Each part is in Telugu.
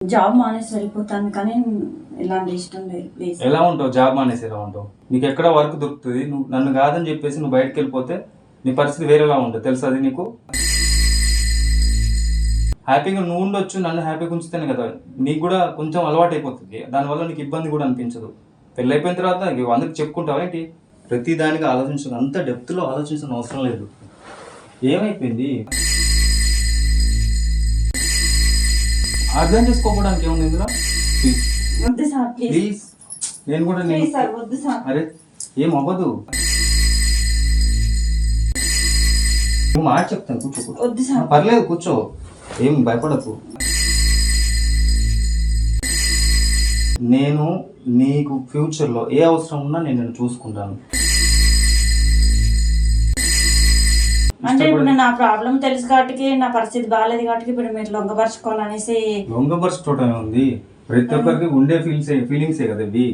జాబ్ మానేసి వెళ్ళిపోతాను కానీ ఇలాంటి ఇష్టం లేదు ప్లీజ్. ఎలా ఉంటావు? జాబ్ మానేసి ఎలా ఉంటావు? నీకు ఎక్కడ వర్క్ దొరుకుతుంది? నువ్వు నన్ను కాదని చెప్పేసి నువ్వు బయటకు వెళ్ళిపోతే నీ పరిస్థితి వేరేలా ఉంటుంది తెలుసు. అది నీకు హ్యాపీగా నువ్వు ఉండొచ్చు, నన్ను హ్యాపీగా ఉంచితేనే కదా నీకు కూడా కొంచెం అలవాటు అయిపోతుంది. దానివల్ల నీకు ఇబ్బంది కూడా అనిపించదు. పెళ్ళి అయిపోయిన తర్వాత అందరికి చెప్పుకుంటావా ఏంటి? ప్రతి దానికి ఆలోచించదు, అంత డెప్త్లో ఆలోచించిన అవసరం లేదు. ఏమైపోయింది? అర్థం చేసుకోవడానికి ఏముంది ఇందులో? ప్లీజ్ వద్దు సార్ ప్లీజ్. ప్లీజ్ నేను కూడా ప్లీజ్ సార్ వద్దు సార్. అరే ఏం అవ్వదు, నువ్వు మాట చెప్తాను, కూర్చో కూర్చో. వద్దు సార్. పర్లేదు కూర్చో, ఏం భయపడకు. నేను నీకు ఫ్యూచర్లో ఏ అవసరం ఉన్నా నేను నిన్ను చూసుకుంటాను. అంటే ఇప్పుడు నా ప్రాబ్లం తెలుసు కాబట్టి, నా పరిస్థితి బాగాలేదు కాబట్టి ఇప్పుడు మీరు లొంగపరచుకోవాలనేసి. లొంగపరచుకోవటమే ఉంది, ప్రతి ఒక్కరికి ఉండే ఫీలింగ్సే కదా ఇవి.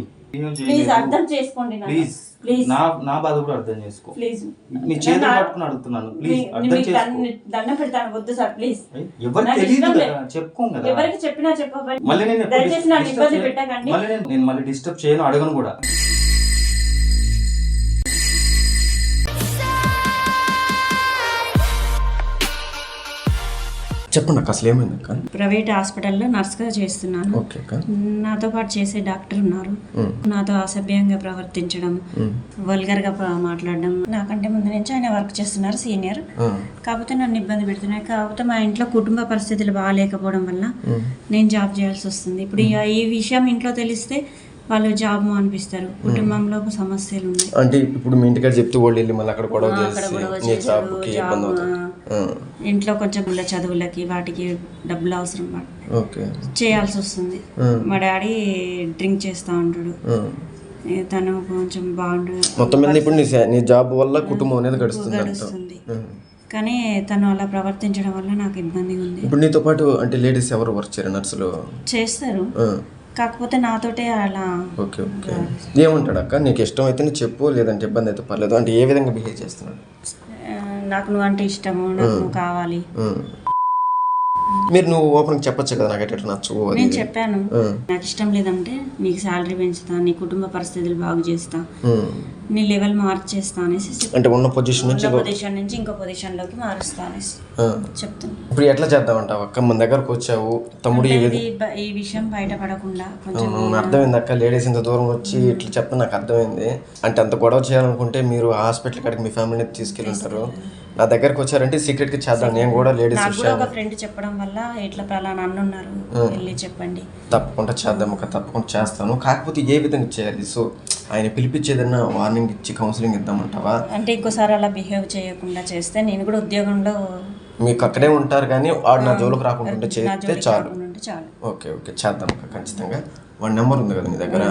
ప్లీజ్ అర్థం చేసుకోండి. ప్లీజ్ ప్లీజ్ నా బాధ కూడా అర్థం చేసుకో. ప్లీజ్ నీ చేతులు పట్టుకుని అడుగుతున్నాను, ప్లీజ్ అర్థం చేసుకో. దండ పెడతాను, వద్దు సార్ ప్లీజ్. ఎవరికి తెలియదు కదా, చెప్పుకోం కదా. ఎవరికి చెప్పినా చెప్పండి. మళ్ళీ నేను దయచేసి నన్ను ఇబ్బంది పెట్టకండి. నేను మళ్ళీ డిస్టర్బ్ చేయను, అడగను కూడా. చెప్పండి అక్క, అసలు ఏమైంది అక్క? ప్రైవేట్ హాస్పిటల్లో నర్స్గా చేస్తున్నాను. ఓకే అక్క. నాతో పాటు చేసే డాక్టర్ ఉన్నారు. నాతో అసభ్యంగా ప్రవర్తించడం, వల్గర్గా మాట్లాడడం. నాకంటే ముందు నుంచి ఆయన వర్క్ చేస్తున్నారు, సీనియర్. కాకపోతే నన్ను ఇబ్బంది పెడుతున్నాయి. కాకపోతే మా ఇంట్లో కుటుంబ పరిస్థితులు బాగాలేకపోవడం వల్ల నేను జాబ్ చేయాల్సి వస్తుంది. ఇప్పుడు ఈ విషయం ఇంట్లో తెలిస్తే వాళ్ళు జాబ్ అనిపిస్తారు. కుటుంబంలో సమస్యలు ఉన్నాయి. అంటే ఇప్పుడు మీ ఇంటికాడ చెప్తూ వాళ్ళు వెళ్ళి మళ్ళీ అక్కడ గొడవ చేసి జాబ్కి ఇబ్బంది అవుతుంది. ఇంట్లో కొంచెం చదువులకి వాటికి డబ్బులు అవసరం ఓకే చేయాల్సి వస్తుంది. మా డాడీ డ్రింక్ చేస్తూ ఉంటాడు, తను కొంచెం బాగుండు. మొత్తం మీద ఇప్పుడు నీ జాబ్ వల్ల కుటుంబం అనేది గడుస్తుంది. కానీ తను అలా ప్రవర్తించడం వల్ల నాకు ఇబ్బందిగా ఉంది. ఇప్పుడు నీతో పాటు అంటే లేడీస్ ఎవరు వర్క్ చేయరు? నర్సులు చేస్తారు, కాకపోతే నాతోటే అలా. Okay okay. ఏమంటాడు అక్క? నీకు ఇష్టం అయితే చెప్పు, లేదంటే ఇబ్బంది అయితే పర్లేదు. అంటే ఏ విధంగా బిహేవ్ చేస్తున్నాడు? నాకు నువ్వు అంటే ఇష్టము, నాకు నువ్వు కావాలి. నువ్వు ఓపెన్ చెప్పొచ్చు కదా, నాకు ఎట్లా నచ్చవు. నేను చెప్పాను, నాకు ఇష్టం లేదంటే నీకు శాలరీ పెంచుతా, నీ కుటుంబ పరిస్థితులు బాగు చేస్తా, నీ లెవెల్ మార్చేస్తా అనేసి. అంటే ఉన్న పొజిషన్ నుంచి ఇంకో పొజిషన్ లోకి మారుస్తా అనేసి చెప్తాను. ఇప్పుడు ఎట్లా చేద్దామంటావు అక్క? మన దగ్గరకు వచ్చావు, తమ్ముడు ఈ విషయం బయటపడకుండా కొంచెం. అర్థమైంది అక్క, లేడీస్ ఇంత దూరం వచ్చి ఇట్లా చెప్తే నాకు అర్థమైంది. అంటే అంత గొడవ చేయాలనుకుంటే మీరు హాస్పిటల్ కాడికి మీ ఫ్యామిలీని తీసుకెళ్ళి ఉంటారు. నా దగ్గరకు వచ్చారంటే సీక్రెట్ గా చేద్దాం. నేను కూడా లేడీస్ ఒక ఫ్రెండ్ చెప్పడం వల్ల ఇట్లా పలానా అన్నున్నారు, వెళ్ళి చెప్పండి. తప్పకుండా చేద్దాం అక్క, తప్పకుండా చేస్తాను. కాకపోతే ఏ విధంగా చేయాలి? సో ఆయన పిలిపించేదన్నా వార్నింగ్ ఇచ్చి కౌన్సిలింగ్ ఇద్దామంటావా? అంటే ఇంకోసారి అలా బిహేవ్ చేయకుండా చేస్తే నేను కూడా ఉద్యోగంలో మీకు అక్కడే ఉంటారు కానీ వాడు నా జోలికి రాకుండా చేస్తే చాలు. ఓకే ఓకే, చేద్దాం అక్క ఖచ్చితంగా. వాడి నెంబర్ ఉంది కదా మీ దగ్గర?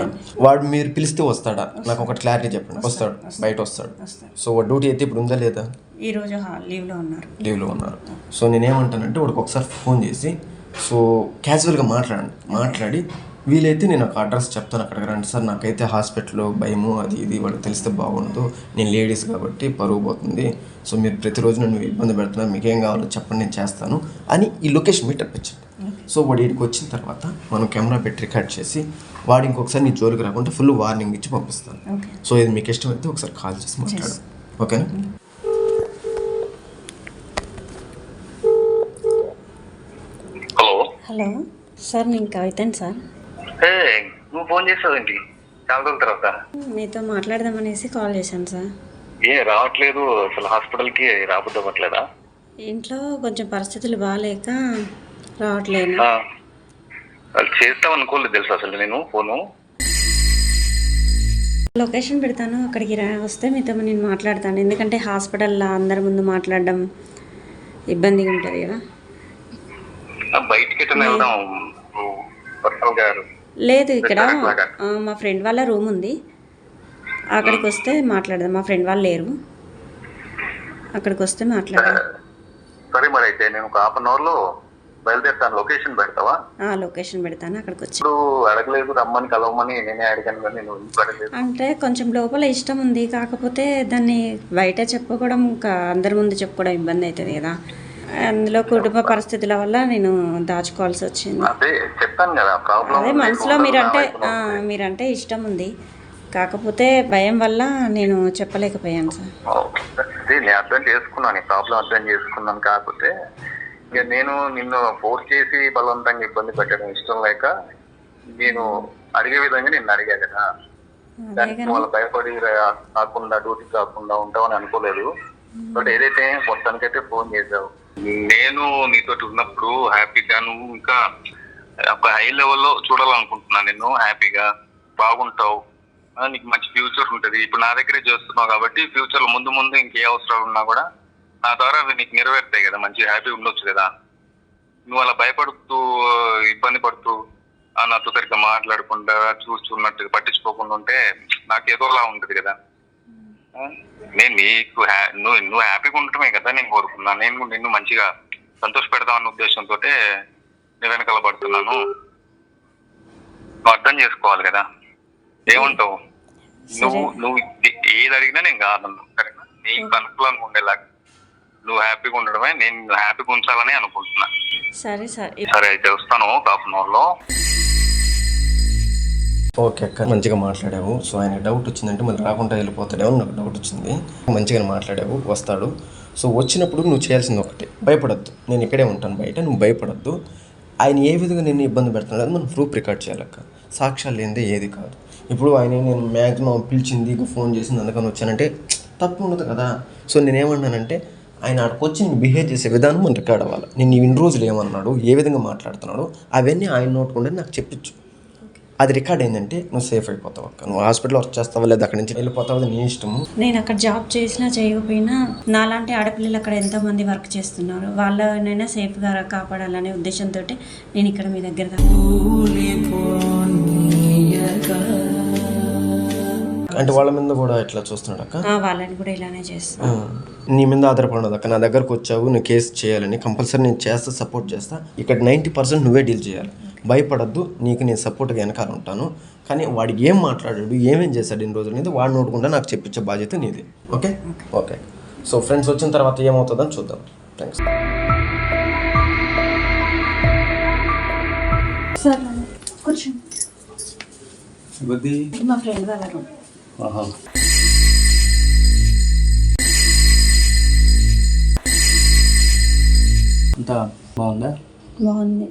వాడు మీరు పిలిస్తే వస్తాడా? నాకు ఒకటి క్లారిటీ చెప్పండి. వస్తాడు, బయట వస్తాడు. సో వాడు డ్యూటీ అయితే ఇప్పుడు ఉందా లేదా? ఈరోజు లీవ్లో ఉన్నారు. సో నేనేమంటానంటే వాడికి ఒకసారి ఫోన్ చేసి సో క్యాజువల్గా మాట్లాడి వీలైతే నేను ఒక అడ్రస్ చెప్తాను, అక్కడికి రండి సార్, నాకైతే హాస్పిటల్లో భయము అది ఇది వాడికి తెలిస్తే బాగుండదు, నేను లేడీస్ కాబట్టి పరువు పోతుంది, సో మీరు ప్రతిరోజు నన్ను ఇబ్బంది పెడుతున్నారు, మీకేం కావాలో చెప్పండి నేను చేస్తాను అని ఈ లొకేషన్ మీట్ అప్పించండి. సో వాడు ఇక్కడికి వచ్చిన తర్వాత మనం కెమెరా పెట్టి రికార్డ్ చేసి వాడు ఇంకొకసారి నీ జోలికి రాకుండా ఫుల్ వార్నింగ్ ఇచ్చి పంపిస్తాను. సో ఇది మీకు ఇష్టమైతే ఒకసారి కాల్ చేసి మాట్లాడు, ఓకేనా? హలో సార్, నేను కవితని సార్. నువ్వు ఫోన్ చేసావేంటి చాలా రోజుల తర్వాత? మీతో మాట్లాడదామనేసి కాల్ చేశాను సార్. రావట్లేదు అసలు, హాస్పిటల్కి రాబుద్దవట్లేదా? ఇంట్లో కొంచెం పరిస్థితులు బాగాలేక రావట్లేదు. చేస్తాం అనుకోలేదు తెలుసు అసలు నేను ఫోను. లొకేషన్ పెడతాను, అక్కడికి వస్తే మీతో నేను మాట్లాడతాను. ఎందుకంటే హాస్పిటల్లో అందరి ముందు మాట్లాడడం ఇబ్బందిగా ఉంటుంది కదా. బయటికి వెళ్దాం. లేదు, ఇక్కడ మా ఫ్రెండ్ వాళ్ళ రూమ్ ఉంది, అక్కడికి వస్తే మాట్లాడదాం. మా ఫ్రెండ్ వాళ్ళు లేరు, అక్కడికి వస్తే మాట్లాడదాం. సరే మరి అయితే నేను ఒక హాఫ్ అన్ అవర్ లో బయలుదేరుతాను. లొకేషన్ పెడతావా? లొకేషన్ పెడతాను, అక్కడికి వచ్చి. అడగలేదు, రమ్మని కలవమని నేనే అడిగాను కానీ నేను అంటే కొంచెం లోపల ఇష్టం ఉంది, కాకపోతే దాన్ని బయట చెప్పుకోవడం అందరి ముందు చెప్పుకోవడం ఇబ్బంది అవుతుంది కదా. అందులో కుటుంబ పరిస్థితుల వల్ల నేను దాచుకోవాల్సి వచ్చింది. అదే చెప్పాను కదా ప్రాబ్లం. అదే మనసులో మీరంటే ఇష్టం ఉంది, కాకపోతే భయం వల్ల నేను చెప్పలేకపోయాను సార్. అదే నేను అర్థం చేసుకున్నాను, ఈ ప్రాబ్లం అర్థం చేసుకున్నాను. కాకపోతే ఇక నేను నిన్ను ఫోర్స్ చేసి బలవంతంగా ఇబ్బంది పెట్టడం ఇష్టం లేక నేను అడిగే విధంగా నిన్ను అడిగా కదా. దానికి వాళ్ళు భయపడి కాకుండా డ్యూటీ కాకుండా ఉంటామని అనుకోలేదు. బట్ ఏదైతే మొత్తానికైతే ఫోన్ చేసావు, నేను నీతో ఉన్నప్పుడు హ్యాపీగా నువ్వు ఇంకా ఒక హై లెవెల్లో చూడాలనుకుంటున్నాను. నిన్ను హ్యాపీగా బాగుంటావు, నీకు మంచి ఫ్యూచర్ ఉంటుంది. ఇప్పుడు నా దగ్గరే చేస్తున్నావు కాబట్టి ఫ్యూచర్ లో ముందు ముందు ఇంకే అవసరాలు ఉన్నా కూడా నా ద్వారా అవి నీకు నెరవేరుతాయి కదా, మంచి హ్యాపీ ఉండొచ్చు కదా. నువ్వు అలా భయపడుతూ ఇబ్బంది పడుతూ నాతో సరిగ్గా మాట్లాడకుండా చూస్తున్నట్టు పట్టించుకోకుండా ఉంటే నాకు ఏదోలా ఉంటుంది కదా. నేను నీకు నువ్వు హ్యాపీగా ఉండటమే కదా నేను కోరుకున్నాను. నేను నిన్ను మంచిగా సంతోష పెడతామన్న ఉద్దేశంతో నేను వెనకాల పడుతున్నాను. నువ్వు అర్థం చేసుకోవాలి కదా. ఏమంటావు? నువ్వు ఏది అడిగినా నేను కాదన్నా, సరేనా? నీకు అనుకూలంగా ఉండేలాగా నువ్వు హ్యాపీగా ఉండడమే నేను హ్యాపీగా ఉంచాలని అనుకుంటున్నా. సరే సార్, సరే అయితే వస్తాను ఒక హాఫ్ అన్ అవర్లో. ఓకే అక్క, మంచిగా మాట్లాడావు. సో ఆయన డౌట్ వచ్చిందంటే మళ్ళీ రాకుండా వెళ్ళిపోతాడేమో నాకు డౌట్ వచ్చింది. మంచిగా మాట్లాడావు, వస్తాడు. సో వచ్చినప్పుడు నువ్వు చేయాల్సింది ఒకటి, భయపడద్దు. నేను ఇక్కడే ఉంటాను బయట, నువ్వు భయపడద్దు. ఆయన ఏ విధంగా నేను ఇబ్బంది పెడుతున్నాడు అది మనం ప్రూఫ్ రికార్డ్ చేయాలక్క. సాక్ష్యాలు లేనిదే ఏది కాదు. ఇప్పుడు ఆయన నేను మ్యాక్సిమం పిలిచింది ఫోన్ చేసింది అందుకని వచ్చానంటే తప్పు ఉండదు కదా. సో నేనేమన్నానంటే ఆయన అక్కడికి వచ్చి నేను బిహేవ్ చేసే విధానం మనం రికార్డ్ అవ్వాలి. నేను ఇన్ని రోజులు ఏమన్నాడు, ఏ విధంగా మాట్లాడుతున్నాడు అవన్నీ ఆయన నోటుకుంటే నాకు చెప్పించు. అది రికార్డ్ అయిందంటే నువ్వు సేఫ్ అయిపోతావు అక్క. నువ్వు హాస్పిటల్ వర్క్ చేస్తావా లేదా అక్కడి నుంచి వెళ్ళిపోతావు, అది నీ ఇష్టము. నేను అక్కడ జాబ్ చేసినా చేయకపోయినా నాలాంటి ఆడపిల్లలు అక్కడ ఎంతోమంది వర్క్ చేస్తున్నారు, వాళ్ళనైనా సేఫ్గా కాపాడాలనే ఉద్దేశంతో నేను ఇక్కడ మీ దగ్గర అంటే వాళ్ళ మీద కూడా ఇట్లా చూస్తున్నాడు అక్క. వాళ్ళని కూడా ఇలానే చేస్తాను. నీ మీద ఆధారపడదు అక్క. నా దగ్గరకు వచ్చావు, నువ్వు కేసు చేయాలని కంపల్సరీ నేను చేస్తా, సపోర్ట్ చేస్తా. ఇక్కడ 90% నువ్వే డీల్ చేయాలి. భయపడద్దు, నీకు నేను సపోర్ట్గా వెనకాల ఉంటాను. కానీ వాడికి ఏం మాట్లాడాడు, ఏమేం చేశాడు ఇన్ని రోజుల మీద వాడు నోటుకుంటా నాకు చెప్పించే బాధ్యత నీది. Okay okay. సో ఫ్రెండ్స్ వచ్చిన తర్వాత ఏమవుతుందని చూద్దాం. థ్యాంక్స్. సార్ కూర్చోండి. మా ఫ్రెండ్ వాళ్ళ రూమ్. అంతా బాగుందా? బాగుంది.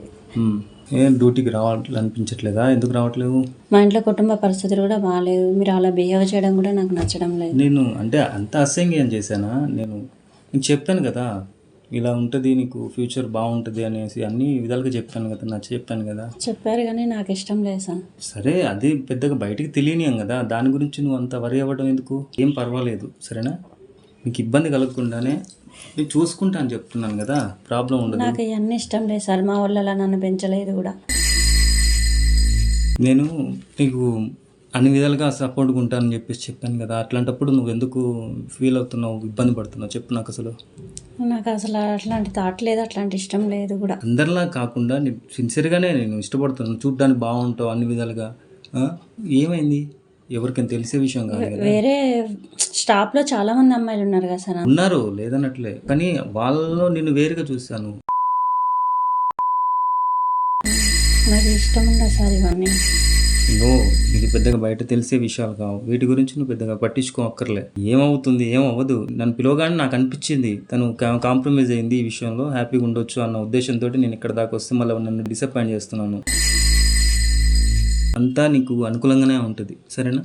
ఏం డ్యూటీకి రావాలనిపించట్లేదా? ఎందుకు రావట్లేదు? మా ఇంట్లో కుటుంబ పరిస్థితులు కూడా బాగాలేదు. మీరు అలా బిహేవ్ చేయడం కూడా నాకు నచ్చడం లేదు. నేను అంటే అంత అసహ్యంగా ఏం చేశానా? నేను చెప్పాను కదా ఇలా ఉంటుంది, నీకు ఫ్యూచర్ బాగుంటుంది అనేసి అన్ని విధాలుగా చెప్పాను కదా, నచ్చ చెప్పాను కదా. చెప్పారు కానీ నాకు ఇష్టం లేదు సార్. సరే అది పెద్దగా బయటికి తెలియనియం కదా, దాని గురించి నువ్వు అంత వరి అవ్వడం ఎందుకు? ఏం పర్వాలేదు సరేనా, నీకు ఇబ్బంది కలగకుండానే నేను చూసుకుంటా అని చెప్తున్నాను కదా, ప్రాబ్లం ఉండదు. నాకు ఇవన్నీ ఇష్టం లేదు సార్, మా వాళ్ళు అలా నన్ను పెంచలేదు కూడా. నేను నీకు అన్ని విధాలుగా సపోర్ట్గా ఉంటానని చెప్పేసి చెప్పాను కదా, అట్లాంటప్పుడు నువ్వు ఎందుకు ఫీల్ అవుతున్నావు, ఇబ్బంది పడుతున్నావు చెప్పు నాకు. నాకు అసలు అట్లాంటి థాట్ లేదు, అట్లాంటి ఇష్టం లేదు కూడా. అందరిలా కాకుండా నేను సిన్సియర్గానే నేను ఇష్టపడుతున్నాను, చూడ్డానికి బాగుంటావు అన్ని విధాలుగా. ఏమైంది ఎవరికైనా తెలిసే విషయం కాదు కదా. వేరే స్టాఫ్లో చాలా మంది అమ్మాయిలు ఉన్నారు కదా సార్. ఉన్నారు లేదన్నట్లే, కానీ వాళ్ళలో నిన్ను వేరుగా చూశాను. నాకు ఇష్టం ఉందా సార్ ఇవన్నీ? నీకు పెద్దగా బయట తెలిసే విషయాలు కావు, వీటి గురించి నువ్వు పెద్దగా పట్టించుకోక్కర్లే. ఏమవుతుంది ఏమవ్వదు. నన్ను పిలవగానే నాకు అనిపించింది తను కాంప్రమైజ్ అయింది ఈ విషయంలో, హ్యాపీగా ఉండొచ్చు అన్న ఉద్దేశంతో నేను ఇక్కడ దాకా వస్తే మళ్ళీ నన్ను డిసప్పాయింట్ చేస్తున్నాను. అంతా నీకు అనుకూలంగానే ఉంటుంది సరేనా.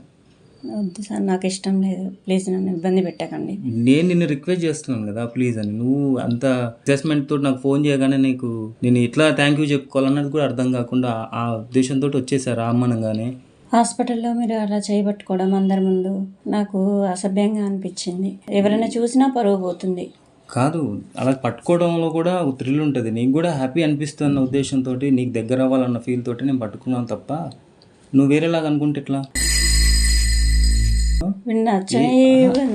వద్దు సార్, నాకు ఇష్టం లేదు, ప్లీజ్ నన్ను ఇబ్బంది పెట్టకండి. నేను నిన్ను రిక్వెస్ట్ చేస్తున్నాను కదా ప్లీజ్ అని. నువ్వు అంత అసెస్మెంట్ తోటి నాకు ఫోన్ చేయగానే నీకు నేను ఎట్లా థ్యాంక్ యూ చెప్పుకోవాలన్నది కూడా అర్థం కాకుండా ఆ ఉద్దేశంతో వచ్చేసారు అమ్మనంగానే. హాస్పిటల్లో మీరు అలా చేయబట్టుకోవడం అందరి ముందు నాకు అసభ్యంగా అనిపించింది. ఎవరైనా చూసినా పరువు పోతుంది. కాదు, అలా పట్టుకోవడంలో కూడా ఒక థ్రిల్ ఉంటుంది, నీకు కూడా హ్యాపీ అనిపిస్తుంది అన్న ఉద్దేశంతో నీకు దగ్గర అవ్వాలన్న ఫీల్ తోటి నేను పట్టుకున్నాను తప్ప నువ్వు వేరేలాగా అనుకుంటే ఎట్లా?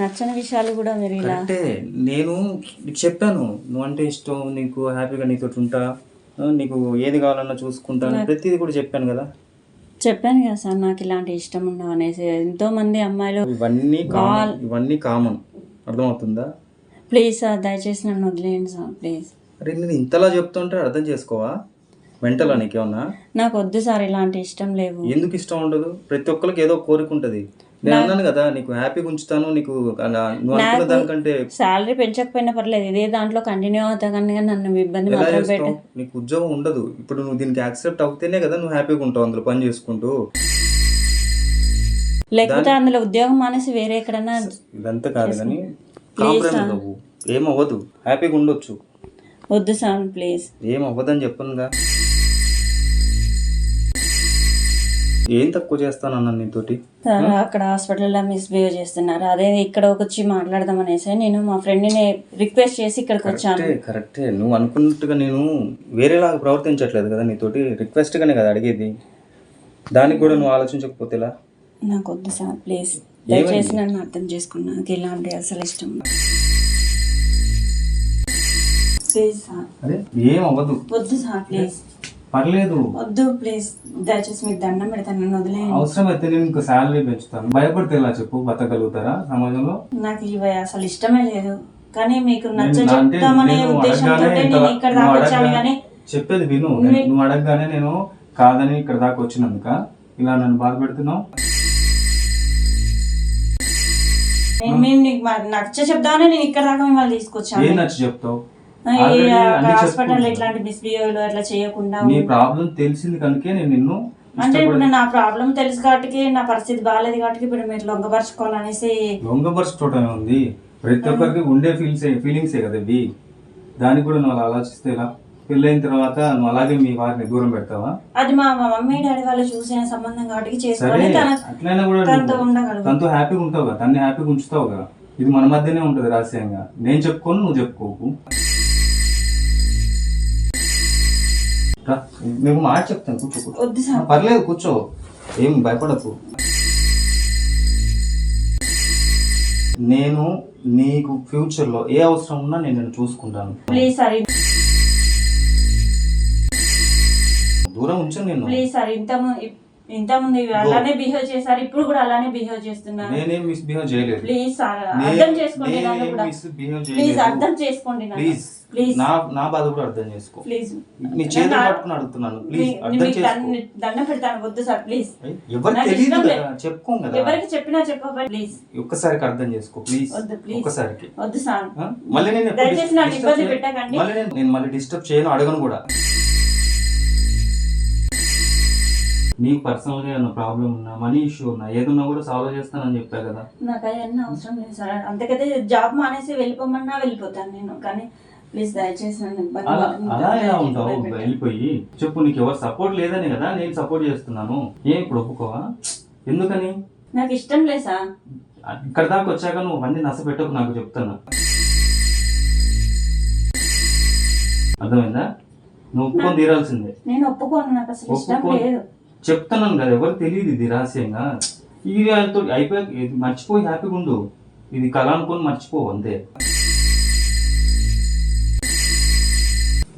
నచ్చని విషయాలు కూడా మీరు ఇలా అంటే నేను నీకు చెప్పాను నువ్వు అంటే ఇష్టం, నీకు హ్యాపీగా నీతో ఉంటా, నీకు ఏది కావాలన్నా చూసుకుంటాను, ప్రతిదీ కూడా చెప్పాను కదా. చెప్పాను కదా సార్, నాకు ఇలాంటి ఇష్టం ఉండవు అనేసి. ఎంతో మంది అమ్మాయిలు ఇవన్నీ కామన్, అర్థమవుతుందా? ప్లీజ్ సార్ దయచేసి నన్ను వదిలేయండి సార్ ప్లీజ్. అరే నేను ఇంతలా చెప్తుంటే అర్థం చేసుకోవా? మెంటలా నీకేమన్నా? నాకు వద్దు సార్, ఇలాంటి ఇష్టం లేవు. ఎందుకు ఇష్టం ఉండదు? ప్రతి ఒక్కరికి ఏదో కోరిక ఉంటుంది. నేను అన్నాను కదా నీకు హ్యాపీగా ఉంచుతాను, నీకు నువ్వు అనుకున్న దానికంటే శాలరీ పెంచకపోయినా పర్లేదు, ఇదే దాంట్లో కంటిన్యూ అవుతా కానీ నన్ను ఇబ్బంది ఎలా మాత్రం చేస్తావు? పెట్ట. నీకు ఉద్యోగం ఉండదు. ఇప్పుడు నువ్వు దీనికి యాక్సెప్ట్ అవుతేనే కదా నువ్వు హ్యాపీగా ఉంటావు అందులో పని చేసుకుంటూ. లేకపోతే అందులో ఉద్యోగం మానేసి వేరే ఎక్కడన్నా. ఇదంతా కాదు కానీ కాంప్రమైజ్ అవ్వు. ఏమవ్వదు, హ్యాపీగా ఉండొచ్చు. వద్దు సార్ ప్లీజ్. ఏం అవ్వదని చెప్పనుగా. ఏం తక్కువ చేస్తానన్నా నీతోటి? సార్ అక్కడ హాస్పిటల్లో మిస్బిహేవ్ చేస్తున్నారు, అదే ఇక్కడ వచ్చి మాట్లాడదాం అనేసి నేను మా ఫ్రెండ్ని రిక్వెస్ట్ చేసి ఇక్కడికి వచ్చాను. కరెక్టే, నువ్వు అనుకున్నట్టుగా నేను వేరేలాగా ప్రవర్తించట్లేదు కదా నీతోటి, రిక్వెస్ట్గానే కదా అడిగేది. దానికి కూడా నువ్వు ఆలోచించకపోతే ఎలా? నాకు వద్దు సార్ ప్లీజ్, దయచేసి నన్ను అర్థం చేసుకున్నా. నాకు ఇలాంటి అసలు ఇష్టం ప్లీజ్ సార్. అదే ఏం అవ్వదు. వద్దు సార్ ప్లీజ్. పర్లేదు, వద్దు ప్లీజ్, దయచేసి మీకు దండం పెడతాను, నన్ను వదిలేయండి. అవసరం అయితే నేను ఇంకా శాలరీ పెంచుతాను. భయపడితే ఎలా చెప్పు, బతకగలుగుతారా సమాజంలో? నాకు ఇవి అసలు ఇష్టమే లేదు, కానీ మీకు నచ్చ చెప్తామనే ఉద్దేశంతో నేను ఇక్కడ దాకా వచ్చాను. కానీ చెప్పేది విను. నువ్వు అడగగానే నేను కాదని ఇక్కడ దాకా వచ్చినందుక ఇలా నన్ను బాధ పెడుతున్నావు. మేము నీకు నచ్చ చెప్తామని నేను ఇక్కడ దాకా మిమ్మల్ని తీసుకొచ్చాను. ఏం నచ్చి చెప్తావు? హాస్పిటల్ ఇట్లాంటి మిస్బిహేవ్ అట్లా చేయకుండా. నీ ప్రాబ్లం తెలిసింది కనుకే నేను నిన్ను అంటే ఇప్పుడు నా ప్రాబ్లం తెలుసు కాబట్టి, నా పరిస్థితి బాగాలేదు కాబట్టి ఇప్పుడు మీరు లొంగపరచుకోవాలనేసి. లొంగపరచుకోవటమే ఉంది, ప్రతి ఒక్కరికి ఉండే ఫీలింగ్సే కదా ఇవి. దానికి కూడా నువ్వు అలా ఆలోచిస్తే ఎలా? పెళ్ళైన తర్వాత నువ్వు అలాగే మీ వారిని దూరం పెడతావా? అది మా మమ్మీ డాడీ వాళ్ళు చూసిన సంబంధం కాబట్టి సరే, అట్లయినా కూడా తనతో హ్యాపీగా ఉంటావు కదా, తన్ని హ్యాపీగా ఉంచుతావు కదా. ఇది మన మధ్యనే ఉంటది రహస్యంగా. నేను చెప్పుకోను, నువ్వు చెప్పుకోకు. మేము మాట చెప్తాను, కూర్చో. వద్దు సార్. పర్లేదు కూర్చో, ఏం భయపడకు. నేను నీకు ఫ్యూచర్ లో ఏ అవసరం ఉన్నా నేను చూసుకుంటాను. ప్లీజ్ సార్, దూరం ఉంచాను నేను. Please sir. ఇంతకుముందు అలానే బిహేవ్ చేశారు, ఇప్పుడు కూడా అలానే బిహేవ్ చేస్తున్నారు. నేనేం మిస్బిహేవ్ చేయలేదు. ప్లీజ్ సార్ అర్థం చేసుకోండి నన్ను కూడా. ప్లీజ్ అర్థం చేసుకోండి నన్ను. ప్లీజ్ ప్లీజ్ నా బాధ కూడా అర్థం చేసుకో. ప్లీజ్ నీ చేతులు పట్టుకుని అడుగుతున్నాను, ప్లీజ్ అర్థం చేసుకో. దండం పెడతాను, వద్దు సార్ ప్లీజ్. ఎవరికి తెలియదు కదా, చెప్పుకోం కదా. ఎవరికి చెప్పినా చెప్పబోయ్ ప్లీజ్. ఒక్కసారికి అర్థం చేసుకో ప్లీజ్. వద్దు ప్లీజ్, ఒక్కసారికి. వద్దు సార్. మళ్ళీ నేను దయచేసి నన్ను ఇబ్బంది పెట్టకండి. నేను మళ్ళీ డిస్టర్బ్ చేయను, అడగను కూడా. నీకు పర్సనల్ గా ఏమైనా ప్రాబ్లం ఉన్నా, మనీ ఇష్యూ ఉన్నా, ఏదన్నా కూడా సాల్వ్ చేస్తానని చెప్పా కదా. నాకు అవన్నీ అవసరం లేదు సార్, అంతకైతే జాబ్ మానేసి వెళ్ళిపోమన్నా వెళ్ళిపోతాను నేను. కానీ ప్లీజ్ దయచేసి నన్ను అలా ఎలా ఉంటావు? వెళ్ళిపోయి చెప్పు, నీకు ఎవరు సపోర్ట్ లేదని కదా నేను సపోర్ట్ చేస్తున్నాను. ఏం ఇప్పుడు ఒప్పుకోవా? ఎందుకని? నాకు ఇష్టం లేదు సార్. ఇక్కడ దాకా వచ్చాక నువ్వు అన్ని నచ్చ పెట్టకు, నాకు చెప్తాను. అర్థమైందా? నువ్వు ఒప్పుకొని తీరాల్సిందే. నేను ఒప్పుకోను, నాకు అసలు ఇష్టం లేదు. చెప్తున్నాను కదా, ఎవరు తెలియదు ఇది రహస్యంగా. ఇది వాళ్ళతో అయిపోయి మర్చిపోయి హ్యాపీగా ఉండు. ఇది కళ అనుకొని మర్చిపోవు అంతే.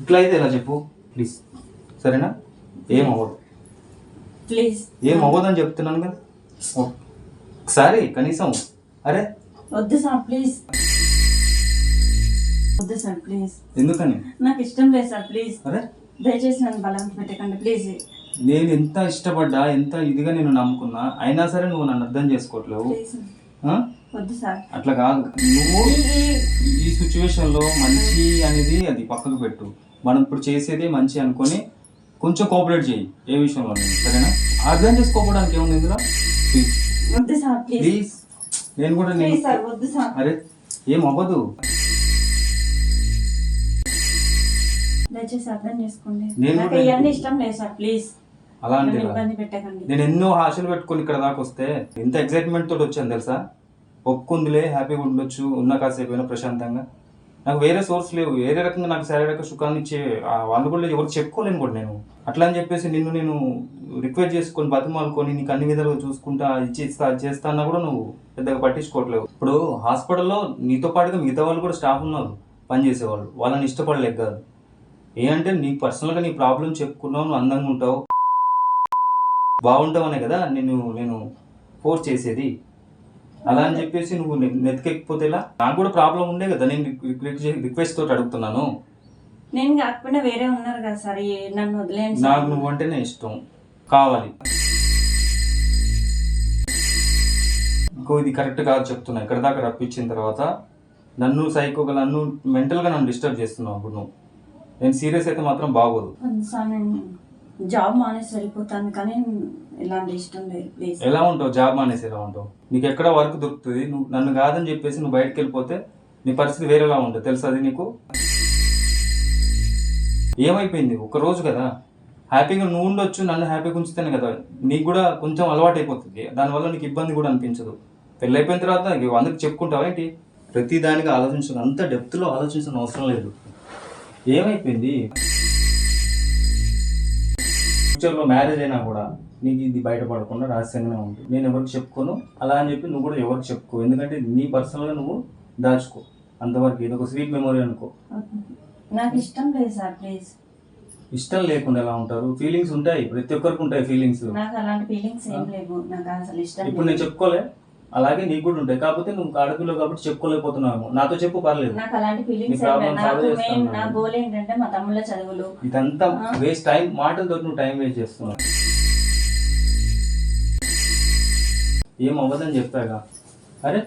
ఇట్లా అయితే ఎలా చెప్పు ప్లీజ్, సరేనా? ఏం అవ్వదు ప్లీజ్, ఏం అవ్వదని చెప్తున్నాను కదా. ఒకసారి కనీసం అరే వద్దు సార్ ప్లీజ్, వద్దు సార్ ప్లీజ్. ఎందుకని? నాకు ఇష్టం లేదు సార్ ప్లీజ్. అరే దయచేసి నన్ను బలం పెట్టకండి ప్లీజ్. నేను ఎంత ఇష్టపడ్డా, ఎంత ఇదిగా నేను నమ్ముకున్నా, అయినా సరే నువ్వు నన్ను అర్థం చేసుకోవట్లేవు. వద్దు సార్. అట్లా కాదు, నువ్వు ఈ సిచ్యువేషన్ లో మంచి అనేది అది పక్కకు పెట్టు. మనం ఇప్పుడు చేసేదే మంచి అనుకొని కొంచెం కోఆపరేట్ చేయి ఏ విషయంలో, సరేనా? అర్థం చేసుకోవడానికి ఏముంది ఇందులో? ప్లీజ్ వద్దు సార్ ప్లీజ్. నేను కూడా వద్దు సార్. అరే ఏం అవ్వదు, దయచేసి అర్థం చేసుకోండి. నాకు ఇవన్నీ ఇష్టం లేదు సార్ ప్లీజ్. అలాంటి ఇబ్బంది పెట్టకండి. నేను ఎన్నో ఆశలు పెట్టుకొని ఇక్కడ దాకా వస్తే ఎంత ఎక్సైట్మెంట్ తోటి వచ్చాను తెలుసా. ఒప్పుకుందిలే, హ్యాపీగా ఉండొచ్చు, ఉన్న కాసేపు అయినా ప్రశాంతంగా. నాకు వేరే సోర్స్ లేవు, వేరే రకంగా నాకు శారీరక సుఖాన్ని ఇచ్చే వాళ్ళు కూడా ఎవరు చెప్పుకోలేను కూడా నేను. అట్లా అని చెప్పేసి నేను రిక్వెస్ట్ చేసుకొని బతిమాలుకొని నీకు అన్ని విధాలుగా చూసుకుంటా ఇచ్చేస్తా చేస్తా అన్నా కూడా నువ్వు పెద్దగా పట్టించుకోవట్లేవు. ఇప్పుడు హాస్పిటల్లో నీతో పాటుగా మిగతా వాళ్ళు కూడా స్టాఫ్ ఉన్నారు పనిచేసేవాళ్ళు, వాళ్ళని ఇష్టపడలేక కాదు. ఏంటంటే నీకు పర్సనల్గా నీ ప్రాబ్లం చెప్పుకున్నావు, నువ్వు అందంగా ఉంటావు, బాగుంటావు అనే కదా నేను ఫోర్స్ చేసేది. అలా అని చెప్పేసి నువ్వు నెతికెక్కిపోతే ఎలా? నాకు కూడా ప్రాబ్లం ఉండే కదా, నేను రిక్వెస్ట్ తోటి అడుగుతున్నాను. నేను కాకపోయినా వేరే ఉన్నారు కదా సార్, నన్ను వదిలేయండి సార్. నాకు నువ్వు అంటేనే ఇష్టం కావాలి. ఇంకో ఇది కరెక్ట్ కాదు చెప్తున్నా. ఇక్కడ దాకా రప్పించిన తర్వాత నన్ను సైకోగా నన్ను మెంటల్గా నన్ను డిస్టర్బ్ చేస్తున్నావు. అప్పుడు నువ్వు నేను సీరియస్ అయితే మాత్రం బాగోదు. సార్ నేను జాబ్ మానేసి వెళ్ళిపోతాను, కానీ ఇలాంటి ఇష్టం లేదు ప్లీజ్. ఎలా ఉంటావు? జాబ్ మానేసి ఎలా ఉంటావు? నీకు ఎక్కడ వర్క్ దొరుకుతుంది? నువ్వు నన్ను కాదని చెప్పేసి నువ్వు బయటకు వెళ్ళిపోతే నీ పరిస్థితి వేరేలా ఉంటుంది తెలుసు. అది నీకు ఏమైపోయింది? ఒక రోజు కదా హ్యాపీగా నువ్వు ఉండొచ్చు, నన్ను హ్యాపీగా ఉంచితేనే కదా నీకు కూడా కొంచెం అలవాటు అయిపోతుంది. దానివల్ల నీకు ఇబ్బంది కూడా అనిపించదు. పెళ్ళి అయిపోయిన తర్వాత అందరికి చెప్పుకుంటావా ఏంటి? ప్రతి దానికి ఆలోచించడం అంత డెప్త్లో ఆలోచించిన అవసరం లేదు. ఏమైపోయింది? ఫ్యూచర్లో మ్యారేజ్ అయినా కూడా నీకు ఇది బయటపడకుండా రహస్యంగానే ఉంటుంది. నేను ఎవరికి చెప్పుకోను, అలా అని చెప్పి నువ్వు కూడా ఎవరికి చెప్పుకో. ఎందుకంటే నీ పర్సనల్గా నువ్వు దాచుకో అంతవరకు. ఇది ఒక స్వీట్ మెమొరీ అనుకో. నాకు ఇష్టం లేదు సార్ ప్లీజ్. ఇష్టం లేకుండా ఎలా ఉంటారు? ఫీలింగ్స్ ఉంటాయి, ప్రతి ఒక్కరికి ఉంటాయి ఫీలింగ్స్. నాకు అలాంటి ఫీలింగ్స్ ఏం లేవు, నాకు అసలు ఇష్టం. ఇప్పుడు నేను చెప్పుకోలే, అలాగే నీకు కూడా ఉంటాయి. కాకపోతే నువ్వు ఆడపిల్ల కాబట్టి చెప్పుకోలేకపోతున్నావు. నాతో చెప్పు పర్లేదు. నాకు అలాంటి ఫీలింగ్స్ నీ problem solve నాకు చేస్తాను. నా గోల్ ఏంటంటే మా తమ్ముళ్ళ చదువులు. ఇదంతా వేస్ట్ టైం, మాటలతో నువ్వు టైం వేస్ట్ చేస్తున్నావు. ఏం అవ్వదని చెప్పాగా. అరే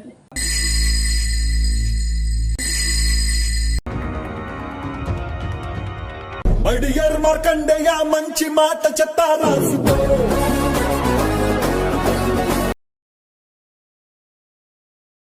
మై డియర్ మార్కండేయ మంచి మాట చెప్తా రాసుకో.